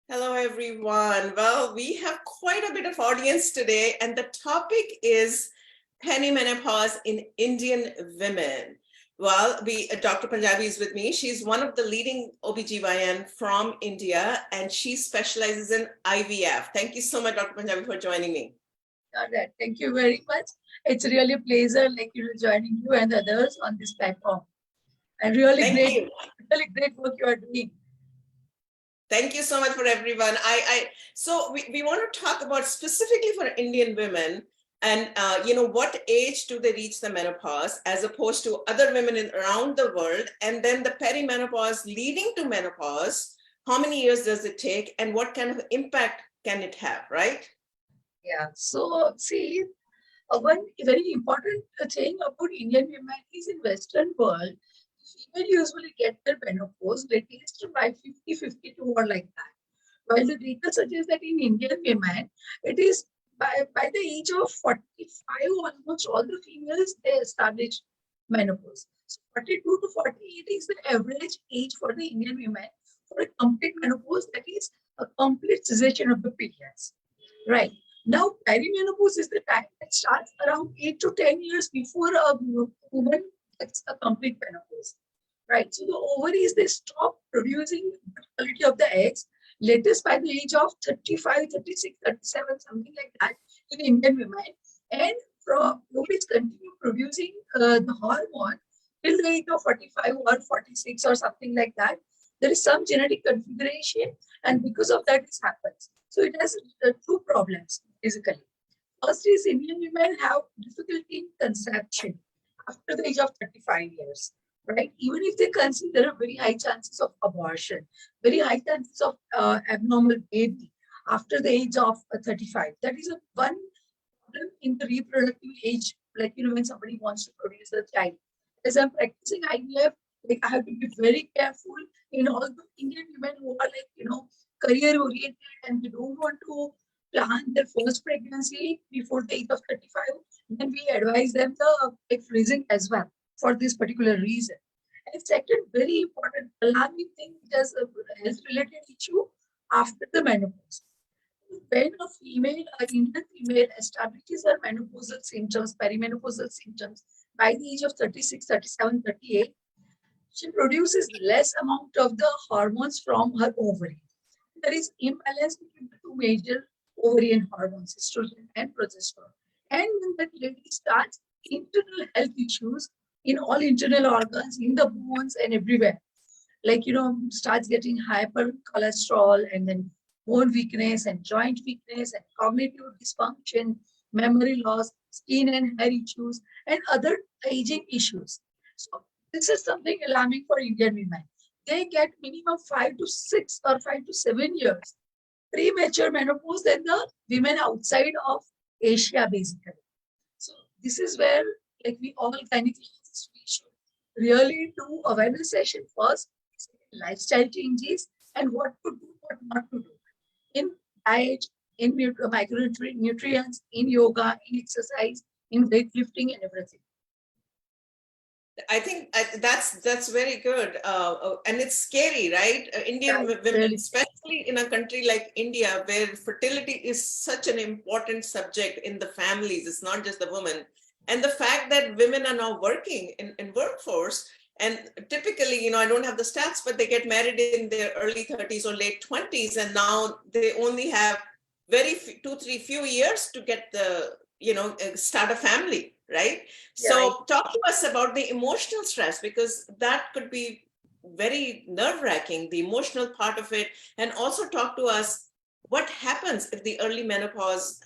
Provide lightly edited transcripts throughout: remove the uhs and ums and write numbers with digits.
Hello, everyone. Well, we have quite a bit of audience today, and the topic is perimenopause in Indian women. Well, Dr. Punjabi is with me. She's one of the leading OBGYN from India, and she specializes in IVF. Thank you so much, Dr. Punjabi, for joining me. All right. Thank you very much. It's really a pleasure, joining you and others on this platform. And really Thank you. really great work you are doing. Thank you so much for everyone. So we want to talk about specifically for Indian women and, what age do they reach the menopause as opposed to other women around the world? And then the perimenopause leading to menopause, how many years does it take and what kind of impact can it have, right? Yeah. So see, one very important thing about Indian women is in Western world, female usually get their menopause at least by 50, 52 or like that. While the data suggests that in Indian women, it is by the age of 45, almost all the females, they establish menopause. So 42 to 48 is the average age for the Indian women for a complete menopause, that is a complete cessation of the periods. Right. Now, perimenopause is the time that starts around 8 to 10 years before a woman gets a complete menopause. Right. So the ovaries, they stop producing the quality of the eggs latest by the age of 35, 36, 37, something like that in Indian women. And ovaries continue producing the hormone till the age of 45 or 46 or something like that. There is some genetic configuration, and because of that, this happens. So it has two problems, basically. First is Indian women have difficulty in conception after the age of 35 years, right? Even if they conceive, there are very high chances of abortion, very high chances of abnormal baby after the age of 35. That is one problem in the reproductive age, when somebody wants to produce a child. As I'm practicing IVF, I have to be very careful in all the Indian women who are career oriented and they don't want to plan their first pregnancy before the age of 35. Then we advise them the freezing as well for this particular reason. And second, very important alarming thing, just a health related issue after the menopause. When an Indian female establishes her menopausal symptoms, perimenopausal symptoms by the age of 36, 37, 38, she produces less amount of the hormones from her ovary. There is imbalance between the two major ovarian hormones, estrogen and progesterone. And when that lady starts internal health issues in all internal organs, in the bones and everywhere, starts getting hyper cholesterol and then bone weakness and joint weakness and cognitive dysfunction, memory loss, skin and hair issues, and other aging issues. So this is something alarming for Indian women. They get minimum 5 to 6 or 5 to 7 years premature menopause than the women outside of Asia, basically. So this is where, we all gynecologists, we should really do awareness session first, lifestyle changes, and what to do, what not to do in diet, in micronutrients, in yoga, in exercise, in weightlifting, and everything. I think that's very good, and it's scary, right? Indian women, Really. especially in a country like India, where fertility is such an important subject in the families. It's not just the woman, and the fact that women are now working in workforce, and typically, I don't have the stats, but they get married in their early 30s or late 20s, and now they only have two, 3 few years to get the start a family. Right. So talk to us about the emotional stress, because that could be very nerve-wracking, the emotional part of it. And also talk to us what happens if the early menopause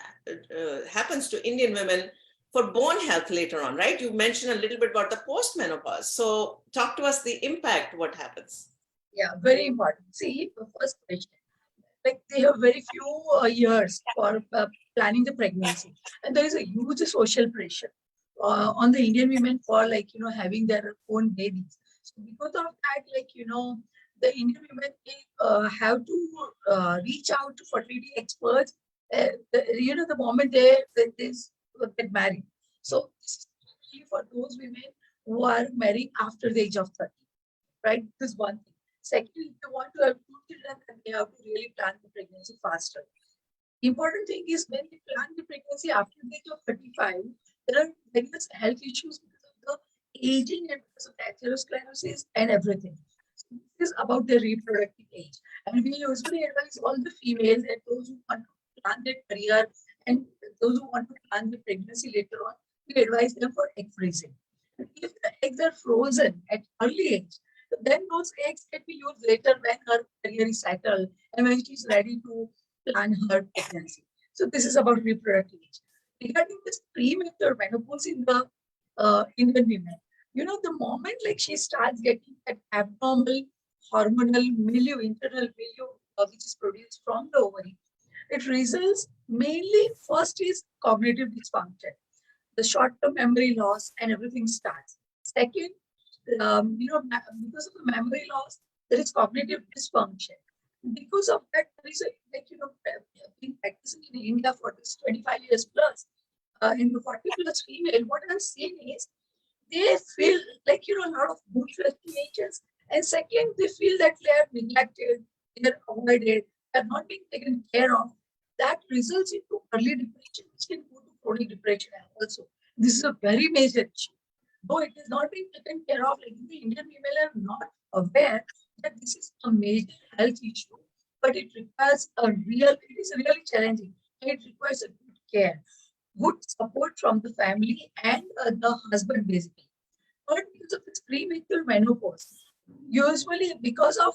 happens to Indian women for bone health later on, right? You mentioned a little bit about the postmenopause. So talk to us the impact, what happens. Yeah, very important. See, the first question, they have very few years for planning the pregnancy. And there is a huge social pressure on the Indian women for having their own babies. So because of that, the Indian women have to reach out to fertility experts. The moment they get married. So for those women who are married after the age of 30, right? This is one thing. Second, if you want to have 2 children, then they have to really plan the pregnancy faster. Important thing is when we plan the pregnancy after the age of 35, there are various health issues because of the aging and because of atherosclerosis and everything. So this is about the reproductive age. And we usually advise all the females and those who want to plan their career and those who want to plan the pregnancy later on, we advise them for egg freezing. And if the eggs are frozen at early age, then those eggs can be used later when her career is settled and when she's ready to plan her pregnancy. So this is about reproductive age. Regarding this premature menopause in the Indian women, the moment like she starts getting that abnormal hormonal milieu, internal milieu, which is produced from the ovary, it results mainly first is cognitive dysfunction, the short-term memory loss, and everything starts. Second, because of the memory loss, there is cognitive dysfunction. Because of that, there is been practicing in India for this 25 years plus, in the 40 plus female, what I'm seeing is they feel like, a lot of mood fluctuations. And second, they feel that they are neglected, they are avoided, they are not being taken care of. That results into early depression, which can go to chronic depression also. This is a very major issue. Though it is not being taken care of, like the Indian women are not aware that this is a major health issue, but it requires it is really challenging. And it requires a good care, good support from the family and the husband basically. But because of this premature menopause, usually because of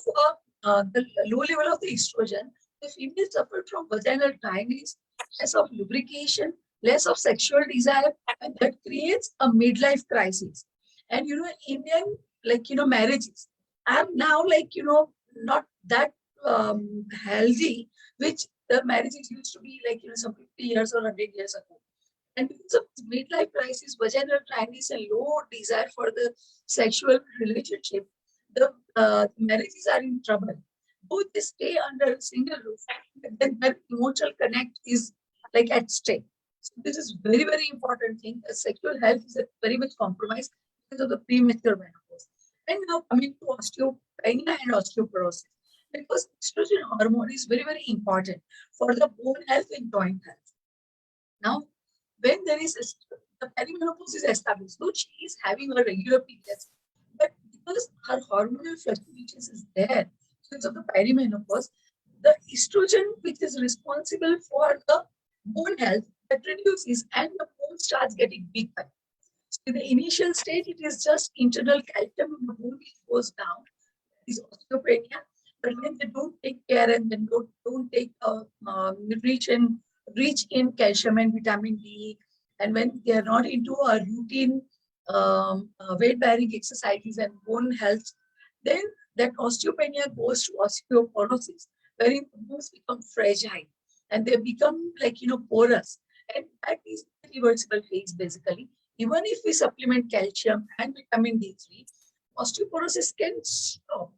the low level of the estrogen, the female suffer from vaginal dryness, less of lubrication, less of sexual desire, and that creates a midlife crisis. And Indian marriages are now not that healthy, which the marriages used to be like some 50 years or 100 years ago. And because of this midlife crisis, vaginal dryness, and low desire for the sexual relationship, the marriages are in trouble. Both they stay under a single roof, but then their emotional connect is like at stake. So this is very, very important thing. Sexual health is very much compromised because of the premature menopause. And now coming to osteopenia and osteoporosis, because estrogen hormone is very, very important for the bone health and joint health. Now, when the perimenopause is established, though she is having a regular periods, but because her hormonal fluctuations is there because of the perimenopause, the estrogen which is responsible for the bone health that reduces and the bone starts getting weaker. So in the initial stage, it is just internal calcium in the bone which goes down, is osteopenia. But when they don't take care and then don't take nutrition rich in calcium and vitamin D, and when they are not into a routine weight-bearing exercises and bone health, then that osteopenia goes to osteoporosis, wherein the bones become fragile and they become porous. And that is the reversible phase basically. Even if we supplement calcium and vitamin D3, osteoporosis can stop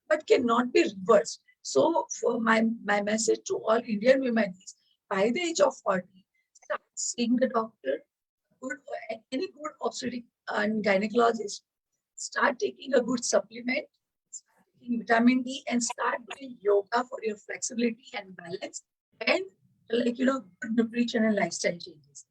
but cannot be reversed. So for my message to all Indian women is, by the age of 40, start seeing the doctor, good, any good obstetric and gynecologist, start taking a good supplement, start taking vitamin D, and start doing yoga for your flexibility and balance, and good nutrition and lifestyle changes.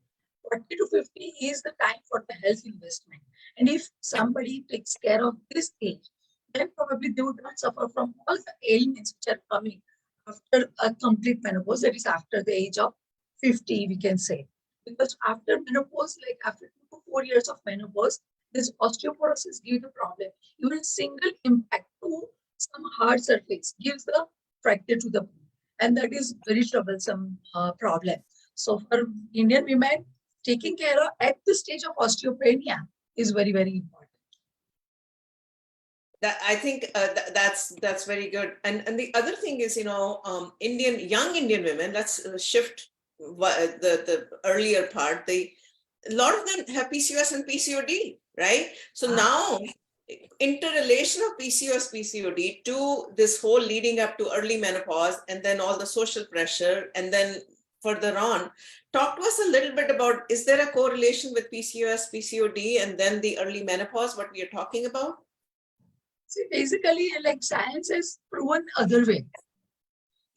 40 to 50 is the time for the health investment. And if somebody takes care of this age, then probably they would not suffer from all the ailments which are coming after a complete menopause, that is after the age of 50, we can say. Because after menopause, like after 2 to 4 years of menopause, this osteoporosis gives the problem. Even a single impact to some hard surface gives the fracture to the bone. And that is very troublesome problem. So for Indian women, taking care of at the stage of osteopenia is very, very important. That I think that's very good. And the other thing is, young Indian women. Let's shift the earlier part. A lot of them have PCOS and PCOD, right? So now, interrelation of PCOS, PCOD to this whole leading up to early menopause, and then all the social pressure, and then further on. Talk to us a little bit about, is there a correlation with PCOS, PCOD, and then the early menopause, what we are talking about? See, basically, like science has proven other way.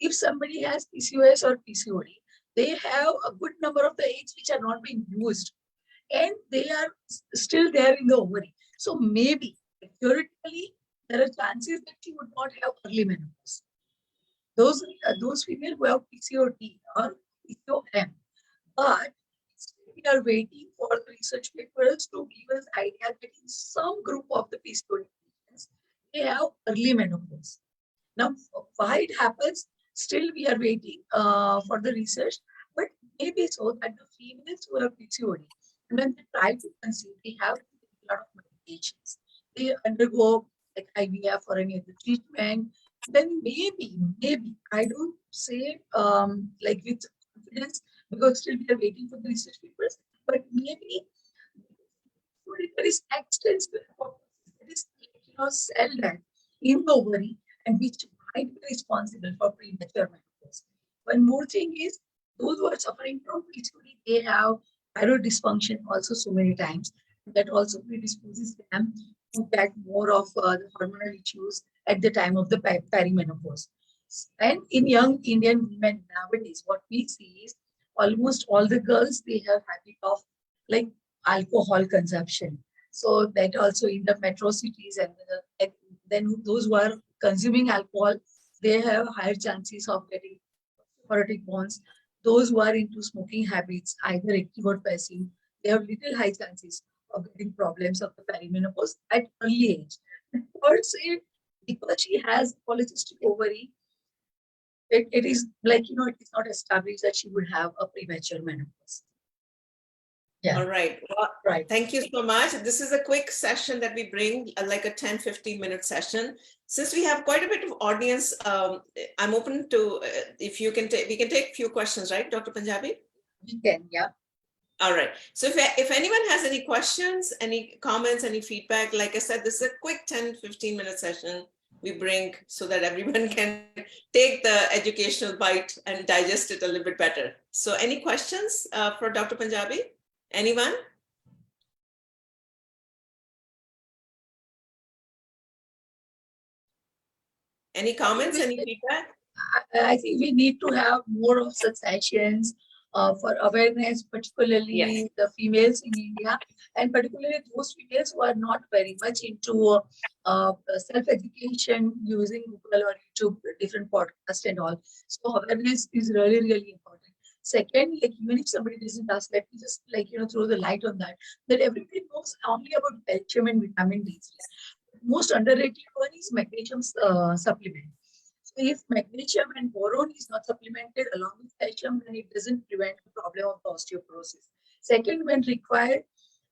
If somebody has PCOS or PCOD, they have a good number of the eggs which are not being used, and they are still there in the ovary. So maybe theoretically there are chances that she would not have early menopause. Those female who have PCOD or PCOM, but we are waiting for the research papers to give us idea that in some group of the PCOD patients, they have early menopause. Now, why it happens, still we are waiting for the research, but maybe so that the females who have PCOD, and when they try to conceive, they have to take a lot of medications. They undergo like IVF or any other treatment. Then maybe, I don't say like with confidence because still we are waiting for the research papers, but maybe there is extensive that is cell death in the ovary and which might be responsible for premature menopause. One more thing is those who are suffering from PCOD, they have thyroid dysfunction also so many times. That also predisposes them to get more of the hormonal issues at the time of the perimenopause. And in young Indian women nowadays, what we see is almost all the girls, they have habit of like alcohol consumption. So that also in the metro cities and then those who are consuming alcohol, they have higher chances of getting osteoporotic bones. Those who are into smoking habits, either active or passive, they have little high chances of getting problems of the perimenopause at early age. And third, say because she has polycystic ovary, it is like it is not established that she would have a premature menopause. Yeah. All right. Well, Right. thank you so much. This is a quick session that we bring, like a 10-15 minute session. Since we have quite a bit of audience, I'm open to, if you can take, we can take a few questions, right, Dr. Punjabi? We can, yeah. All right. So if anyone has any questions, any comments, any feedback, like I said, this is a quick 10-15 minute session we bring so that everyone can take the educational bite and digest it a little bit better. So any questions for Dr. Punjabi? Anyone? Any comments, any feedback? I think we need to have more of such sessions for awareness, particularly Yes. the females in India, and particularly those females who are not very much into self-education using Google or YouTube, different podcasts and all. So awareness is really, really important. Second, like even if somebody doesn't ask, let me just throw the light on that. That everybody knows only about calcium and vitamin D. Most underrated one is magnesium supplement. So if magnesium and boron is not supplemented along with calcium, then it doesn't prevent the problem of the osteoporosis. Second, when required,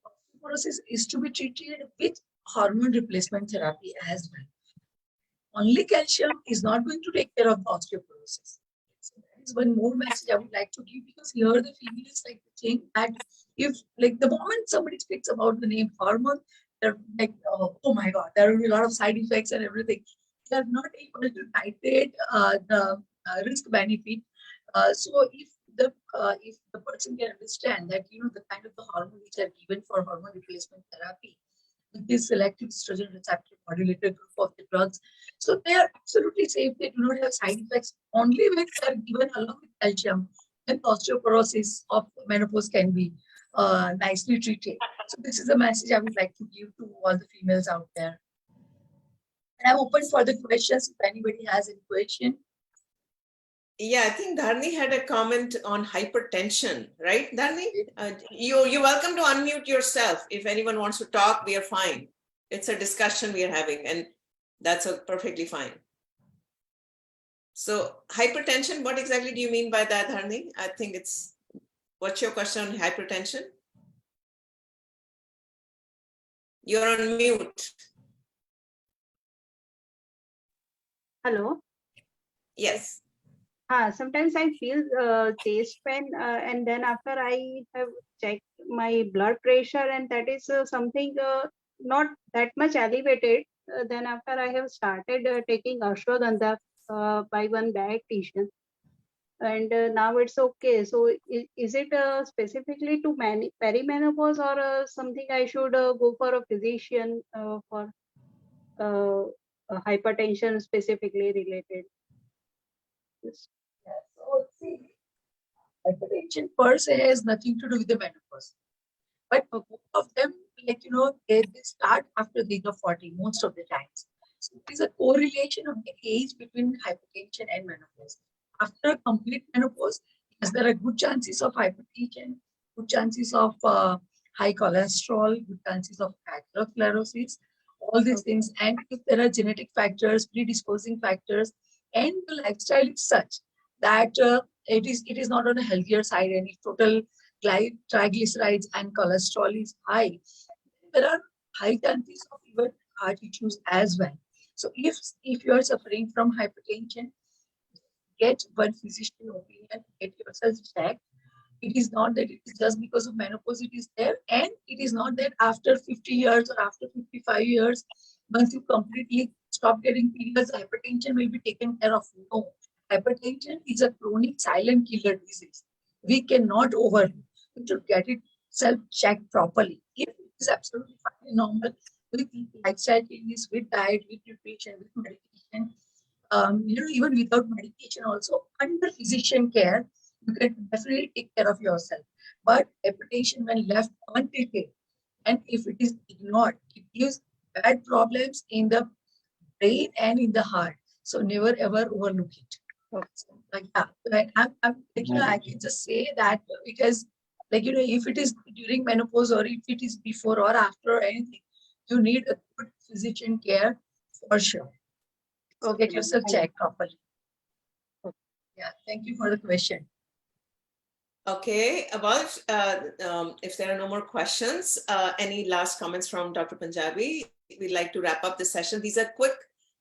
osteoporosis is to be treated with hormone replacement therapy as well. Only calcium is not going to take care of the osteoporosis. So that is one more message I would like to give, because here the females like to think that if like the moment somebody speaks about the name hormone, they're like, oh my God, there will be a lot of side effects and everything. They are not able to titrate the risk benefit. So if the person can understand that the kind of the hormone which are given for hormone replacement therapy, with this selective estrogen receptor modulator group of the drugs, so they are absolutely safe. They do not have side effects only when they are given along with calcium. And osteoporosis of menopause can be nicely treated. So this is a message I would like to give to all the females out there. And I'm open for the questions if anybody has any question. Yeah, I think Dharni had a comment on hypertension, right, Dharni? You're welcome to unmute yourself. If anyone wants to talk, we are fine. It's a discussion we are having, and that's perfectly fine. So hypertension, what exactly do you mean by that, Dharni? I think what's your question on hypertension? You're on mute. Hello. Yes. Sometimes I feel chest pain, and then after I have checked my blood pressure, and that is something not that much elevated. Then after I have started taking ashwagandha by one dietitian, and now it's okay. So is it specifically to perimenopause, or something I should go for a physician for? hypertension specifically related. Yes. Yeah. So see, hypertension per se has nothing to do with the menopause. But Okay. most of them, like, they start after the age of 40 most of the times. So there is a correlation of the age between hypertension and menopause. After complete menopause, yes, there are good chances of hypertension, good chances of high cholesterol, good chances of atherosclerosis, all these Okay. things. And if there are genetic factors, predisposing factors, and the lifestyle is such that it is not on a healthier side, and if total triglycerides and cholesterol is high, there are high chances of even heart issues as well. So if you are suffering from hypertension, get one physician opinion, get yourself checked. It is not that it is just because of menopause it is there, and it is not that after 50 years or after 55 years, once you completely stop getting periods, hypertension will be taken care of. No, hypertension is a chronic silent killer disease. We cannot overlook. We should get it self-checked properly. If it is absolutely fine and normal with lifestyle changes, with diet, with nutrition, with medication, even without medication also, under physician care, you can definitely take care of yourself. But hypertension, when left untreated, and if it is ignored, it gives bad problems in the brain and in the heart. So never ever overlook it. Okay. So, like yeah, like, I'm like, I can just say that it is like, if it is during menopause or if it is before or after or anything, you need a good physician care for sure. So Okay, get ma'am. yourself Thank checked properly. you. Yeah, thank you for the question. Okay, about if there are no more questions, any last comments from Dr. Punjabi? We'd like to wrap up the session. These are quick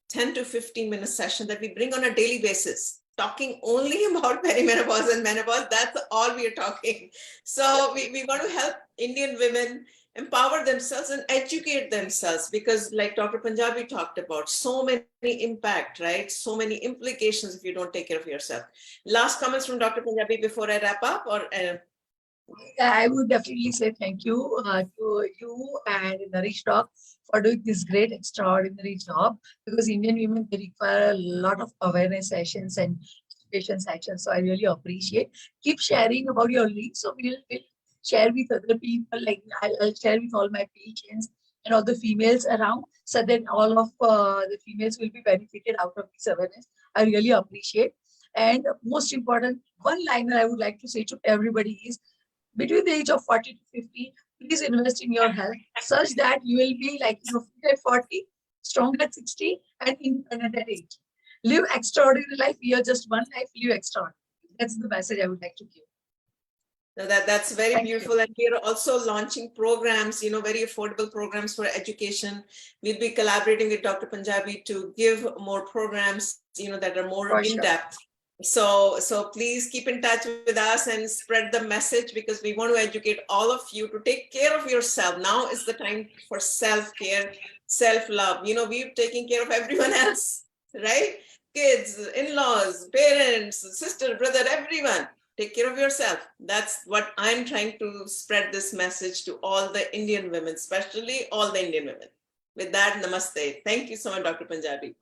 10 to 15 minute session that we bring on a daily basis, talking only about perimenopause and menopause. That's all we are talking. So we want to help Indian women empower themselves and educate themselves, because like Dr. Punjabi talked about, so many impact, right? So many implications if you don't take care of yourself. Last comments from Dr. Punjabi before I wrap up, or I would definitely say thank you to you and Nourish Doc for doing this great, extraordinary job, because Indian women, they require a lot of awareness sessions and education sessions. So I really appreciate. Keep sharing about your links. So we'll share with other people. Like I'll share with all my patients and all the females around, so that all of the females will be benefited out of this awareness. I really appreciate. And most important, one liner I would like to say to everybody is, between the age of 40 to 50, please invest in your health such that you will be like, fit at 40, strong at 60, and independent at 80. Live extraordinary life. You are just one life, live extraordinary. That's the message I would like to give. no, that's very Thank beautiful. you. And we are also launching programs, very affordable programs for education. We'll be collaborating with Dr. Punjabi to give more programs, that are more For in sure. depth. So please keep in touch with us and spread the message, because we want to educate all of you to take care of yourself. Now is the time for self-care, self-love. We're taking care of everyone else, right? Kids, in-laws, parents, sister, brother, everyone. Take care of yourself. That's what I'm trying to spread this message to all the Indian women, especially all the Indian women. With that, namaste. Thank you so much, Dr. Punjabi.